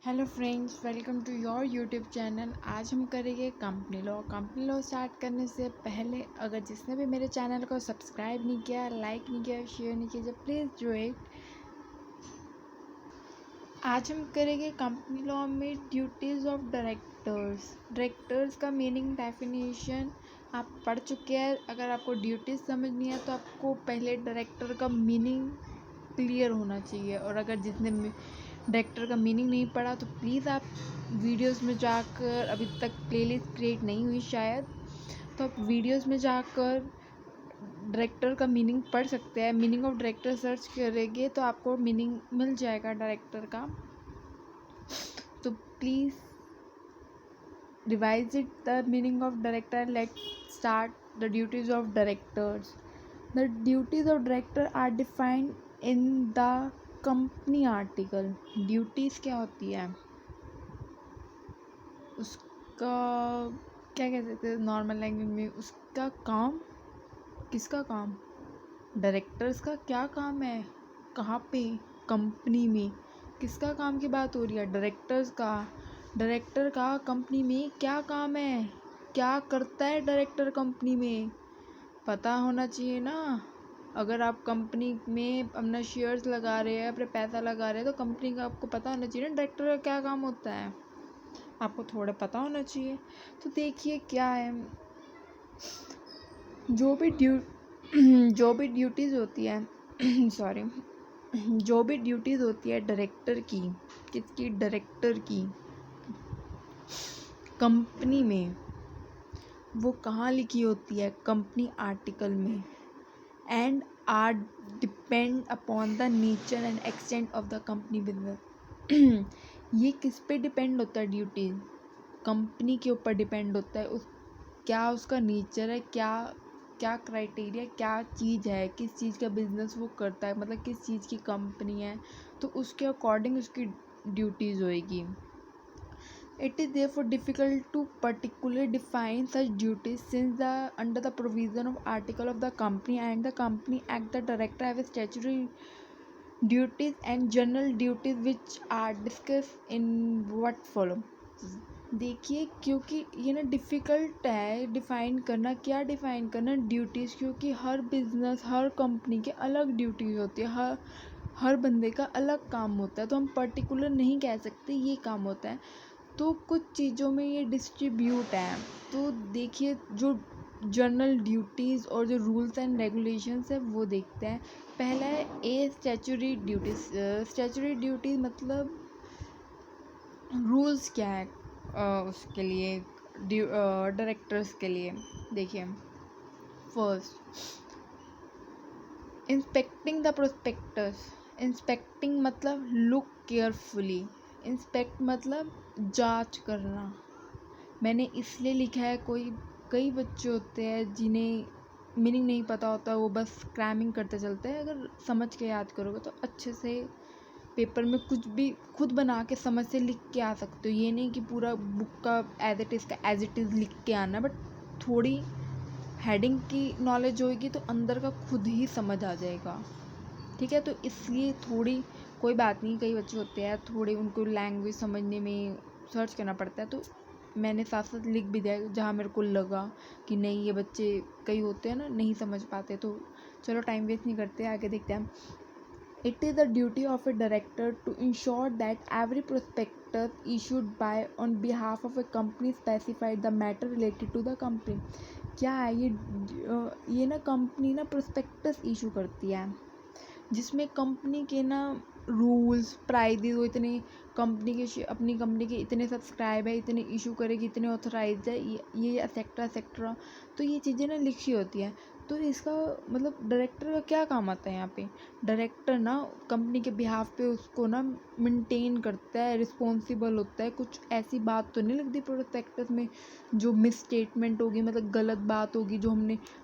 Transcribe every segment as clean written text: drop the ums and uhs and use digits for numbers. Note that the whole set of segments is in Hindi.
Hello friends, welcome to your YouTube channel. आज हम करेंगे कंपनी लॉ स्टार्ट करने से पहले अगर जिसने भी मेरे चैनल को सब्सक्राइब नहीं किया, लाइक नहीं किया, शेयर नहीं किया, प्लीज़ डू इट। आज हम करेंगे कंपनी लॉ में ड्यूटीज़ ऑफ डायरेक्टर्स का मीनिंग डेफिनेशन आप पढ़ चुके हैं। अगर आपको ड्यूटीज़ समझनी है तो आपको पहले डायरेक्टर का मीनिंग क्लियर होना चाहिए, और अगर जिसने डायरेक्टर का मीनिंग नहीं पढ़ा तो प्लीज़ आप वीडियोस में जाकर, अभी तक प्लेलिस्ट क्रिएट नहीं हुई शायद, तो आप वीडियोस में जाकर डायरेक्टर का मीनिंग पढ़ सकते हैं। मीनिंग ऑफ डायरेक्टर सर्च करेंगे तो आपको मीनिंग मिल जाएगा डायरेक्टर का। तो please revise it the meaning of director. Let start the duties of directors. The duties of director are defined in the company article. Duties क्या होती है, उसका क्या कह सकते हैं नॉर्मल लैंग्वेज में, उसका काम, किसका काम, डायरेक्टर्स का क्या काम है, कहाँ पे, कंपनी में किसका काम की बात हो रही है, डायरेक्टर्स का। डायरेक्टर का कंपनी में क्या काम है, क्या करता है डायरेक्टर कंपनी में, पता होना चाहिए ना। अगर आप कंपनी में अपना शेयर्स लगा रहे हैं, अपना पैसा लगा रहे हैं, तो कंपनी का आपको पता होना चाहिए ना डायरेक्टर का क्या काम होता है, आपको थोड़ा पता होना चाहिए। तो देखिए क्या है, जो भी ड्यूटीज़ होती है सॉरी जो भी ड्यूटीज़ होती है डायरेक्टर की, किसकी, डायरेक्टर की कंपनी में, वो कहाँ लिखी होती है, कंपनी आर्टिकल में। And are depend upon the nature and extent of the company business. ये किस पे डिपेंड होता है, ड्यूटीज कंपनी के ऊपर डिपेंड होता है। उस क्या उसका नेचर है, क्या क्या क्राइटेरिया, क्या चीज़ है, किस चीज़ का बिजनेस वो करता है, मतलब किस चीज़ की कंपनी है, तो उसके अकॉर्डिंग उसकी ड्यूटीज़ होएगी। It is therefore difficult to particularly define such duties, since under the provision of article of the company and the company act, the director have statutory duties and general duties which are discussed in what follow। देखिए, क्योंकि ये ना डिफ़िकल्ट है डिफ़ाइन करना, क्या डिफ़ाइन करना ड्यूटीज़, क्योंकि हर बिजनेस, हर कंपनी के अलग ड्यूटीज़ होती है, हर बंदे का अलग काम होता है, तो हम पर्टिकुलर नहीं कह सकते ये काम होता है। तो कुछ चीज़ों में ये डिस्ट्रीब्यूट है। तो देखिए, जो जनरल ड्यूटीज़ और जो रूल्स एंड रेगुलेशंस है वो देखते हैं। पहला है ए स्टैचुटरी ड्यूटीज़। स्टैचुटरी ड्यूटीज़ मतलब रूल्स क्या है उसके लिए, डायरेक्टर्स के लिए। देखिए, first, inspecting the prospectus. Inspecting मतलब लुक केयरफुली, इंस्पेक्ट मतलब जांच करना। मैंने इसलिए लिखा है, कई बच्चे होते हैं जिन्हें मीनिंग नहीं पता होता, वो बस क्रैमिंग करते चलते हैं। अगर समझ के याद करोगे तो अच्छे से पेपर में कुछ भी खुद बना के समझ से लिख के आ सकते हो। ये नहीं कि पूरा बुक का एज इट इज़ लिख के आना, बट थोड़ी हेडिंग की नॉलेज होगी तो अंदर का खुद ही समझ आ जाएगा, ठीक है। तो इसलिए थोड़ी, कोई बात नहीं, कई बच्चे होते हैं थोड़े, उनको लैंग्वेज समझने में सर्च करना पड़ता है, तो मैंने साथ साथ लिख भी दिया जहाँ मेरे को लगा कि नहीं, ये बच्चे कई होते हैं ना नहीं समझ पाते। तो चलो टाइम वेस्ट नहीं करते, आगे देखते हैं। It is the duty of a director to ensure that every prospectus issued by on behalf of a company specified the matter related to the company. क्या है ये ना कंपनी ना प्रोस्पेक्टस इशू करती है, जिसमें कंपनी के ना रूल्स, प्राइजेज, वो इतने कंपनी के, अपनी कंपनी के इतने सब्सक्राइब है, इतने इशू करेगी, इतने ऑथराइज है, ये एक्सेट्रा एक्सेट्रा, तो ये चीज़ें ना लिखी होती हैं। तो इसका मतलब डायरेक्टर का क्या काम आता है यहाँ पे, डायरेक्टर ना कंपनी के बिहाफ पे उसको ना मेंटेन करता है, रिस्पॉन्सिबल होता है। कुछ ऐसी बात तो नहीं लिख दी प्रोस्पेक्टस में जो मिस स्टेटमेंट होगी, मतलब गलत बात होगी, जो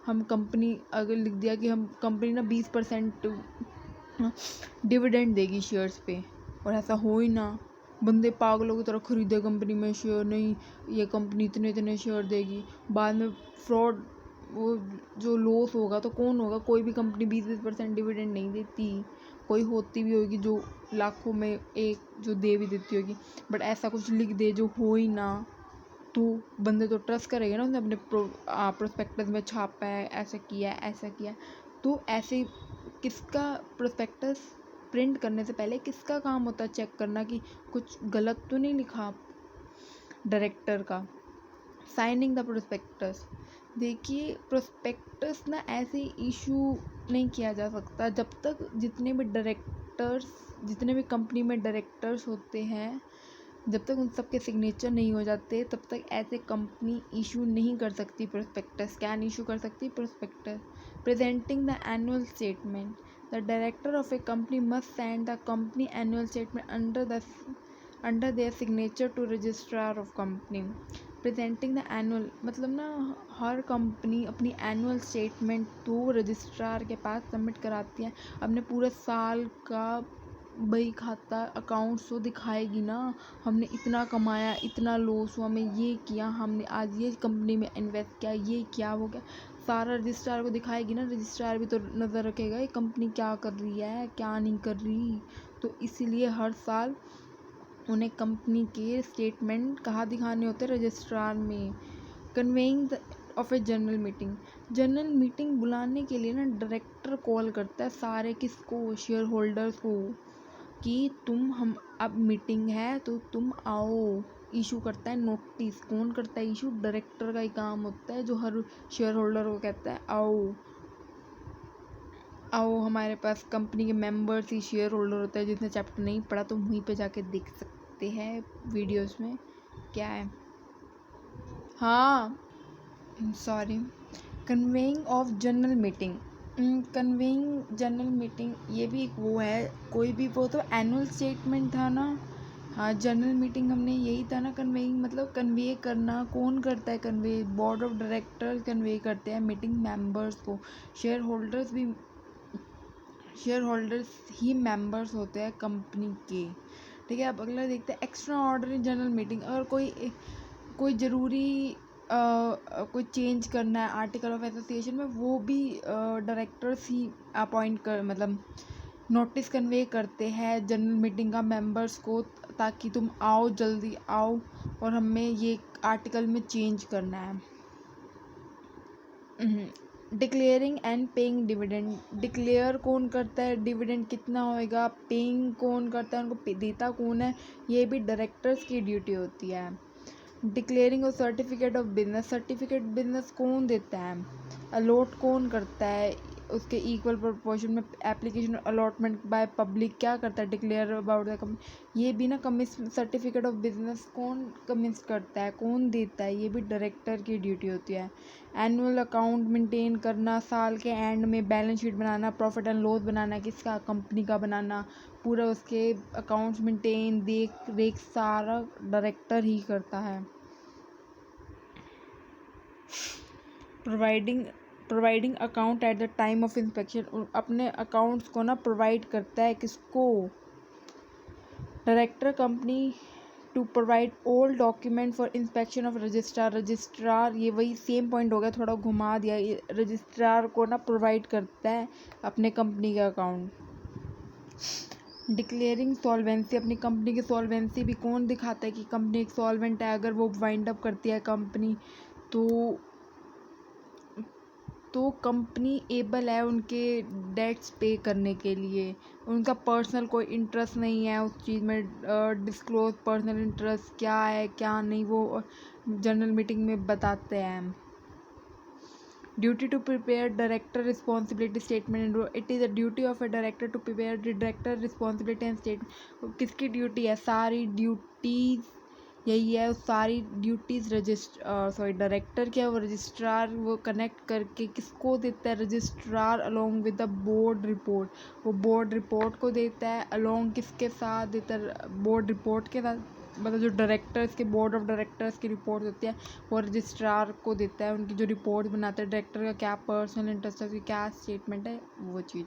हम कंपनी अगर लिख दिया कि हम कंपनी ना 20% डिविडेंड देगी शेयर्स पे, और ऐसा हो ही ना, बंदे पागलों की तरह खरीदे कंपनी में शेयर, नहीं ये कंपनी इतने इतने शेयर देगी, बाद में फ्रॉड, वो जो लॉस होगा तो कौन होगा, कोई भी कंपनी 20% डिविडेंड नहीं देती, कोई होती भी होगी जो लाखों में एक जो दे भी देती होगी, बट ऐसा कुछ लिख दे जो हो ही ना, तो बंदे तो ट्रस्ट करेंगे ना, उसने अपने प्रोस्पेक्टस में छापा है, ऐसा किया है, ऐसा किया है। तो ऐसे किसका प्रोस्पेक्टस प्रिंट करने से पहले किसका काम होता है चेक करना कि कुछ गलत तो नहीं लिखा डायरेक्टर का। साइनिंग द प्रोस्पेक्टस, देखिए प्रोस्पेक्टस ना ऐसे इशू नहीं किया जा सकता जब तक जितने भी कंपनी में डायरेक्टर्स होते हैं, जब तक उन सब के सिग्नेचर नहीं हो जाते तब तक ऐसे कंपनी इशू नहीं कर सकती प्रोस्पेक्टस। क्या नहीं इशू कर सकती? Prospectus. Presenting the annual statement, the director of a company must send the company annual statement under their signature to registrar of company. Presenting the annual मतलब ना हर कंपनी अपनी एनुअल स्टेटमेंट तो रजिस्ट्रार के पास सबमिट कराती है। अपने पूरे साल का बही खाता अकाउंट्स तो दिखाएगी ना, हमने इतना कमाया, इतना लॉस हुआ, हमें ये किया, हमने आज ये कंपनी में इन्वेस्ट किया, ये क्या हो गया, सारा रजिस्ट्रार को दिखाएगी ना। रजिस्ट्रार भी तो नज़र रखेगा ये कंपनी क्या कर रही है, क्या नहीं कर रही। तो इसीलिए हर साल उन्हें कंपनी के स्टेटमेंट कहाँ दिखाने होते हैं? रजिस्ट्रार में। Conveying of a general meeting बुलाने के लिए ना डायरेक्टर कॉल करता है सारे किसको? शेयर होल्डर्स को, कि हम अब मीटिंग है तो तुम आओ। इशू करता है नोटिस, कौन करता है इशू? डायरेक्टर का ही काम होता है, जो हर शेयर होल्डर को कहता है आओ आओ हमारे पास। कंपनी के मेंबर्स ही शेयर होल्डर होता है। जिसने चैप्टर नहीं पढ़ा तो वहीं पे जाके देख सकते हैं वीडियोस में क्या है। हाँ sorry, conveying of general meeting. Conveying general meeting ये भी एक वो है, कोई भी वो तो एनुअल स्टेटमेंट था ना। हाँ जनरल मीटिंग हमने यही था ना। कन्वेइंग मतलब कन्वे करना। कौन करता है convey? Board of directors convey करते हैं मीटिंग मेंबर्स को। शेयर होल्डर्स ही मेंबर्स होते हैं कंपनी के। ठीक है, अब अगला देखते हैं एक्स्ट्रा ऑर्डिनरी जनरल मीटिंग। अगर कोई ज़रूरी कोई चेंज करना है आर्टिकल ऑफ एसोसिएशन में, वो भी डायरेक्टर्स ही अपॉइंट कर मतलब नोटिस कन्वे करते हैं जनरल मीटिंग का मेंबर्स को, ताकि तुम आओ, जल्दी आओ और हमें ये आर्टिकल में चेंज करना है। Declaring and paying dividend. Declare कौन करता है डिविडेंड कितना होएगा? पेइंग कौन करता है, उनको देता कौन है? ये भी डायरेक्टर्स की ड्यूटी होती है। डिक्लेयरिंग और सर्टिफिकेट ऑफ बिजनेस कौन देता है? अलॉट कौन करता है? उसके इक्वल प्रोपोर्शन में एप्लीकेशन अलॉटमेंट बाय पब्लिक क्या करता है? Declare about the company. ये भी ना सर्टिफिकेट ऑफ बिजनेस कौन कमिट करता है, कौन देता है? ये भी डायरेक्टर की ड्यूटी होती है। एनुअल अकाउंट मेंटेन करना, साल के एंड में बैलेंस शीट बनाना, प्रॉफिट एंड लॉस बनाना, किसका? कंपनी का बनाना। पूरा उसके अकाउंट्स मेंटेन देख रेख सारा डायरेक्टर ही करता है। Providing account at the time of inspection. अपने अकाउंट्स को ना प्रोवाइड करता है किसको? Director company to provide all document for inspection of registrar. ये वही सेम पॉइंट हो गया, थोड़ा घुमा दिया। रजिस्ट्रार को ना प्रोवाइड करता है अपने कंपनी का अकाउंट। डिक्लेयरिंग सॉल्वेंसी, अपनी कंपनी की सॉल्वेंसी भी कौन दिखाता है कि कंपनी एक सॉल्वेंट है? अगर वो वाइंड अप करती है कंपनी तो कंपनी एबल है उनके डेट्स पे करने के लिए। उनका पर्सनल कोई इंटरेस्ट नहीं है उस चीज़ में। डिस्क्लोज पर्सनल इंटरेस्ट क्या है क्या नहीं, वो जनरल मीटिंग में बताते हैं। Duty to prepare director responsibility statement. It is a duty of a director to prepare director responsibility and statement. किसकी ड्यूटी है? सारी ड्यूटीज़ यही है। सारी ड्यूटीज़ डायरेक्टर क्या है? वो रजिस्ट्रार वो कनेक्ट करके किसको देता है? Registrar along with the board report. वो बोर्ड रिपोर्ट को देता है। अलोंग किसके साथ देता है? बोर्ड रिपोर्ट के साथ। मतलब जो डायरेक्टर्स के बोर्ड ऑफ डायरेक्टर्स की रिपोर्ट होती है वो रजिस्ट्रार को देता है। उनकी जो रिपोर्ट बनाता है डायरेक्टर का क्या पर्सनल इंटरेस्ट है, उसकी क्या स्टेटमेंट है, वो चीज़।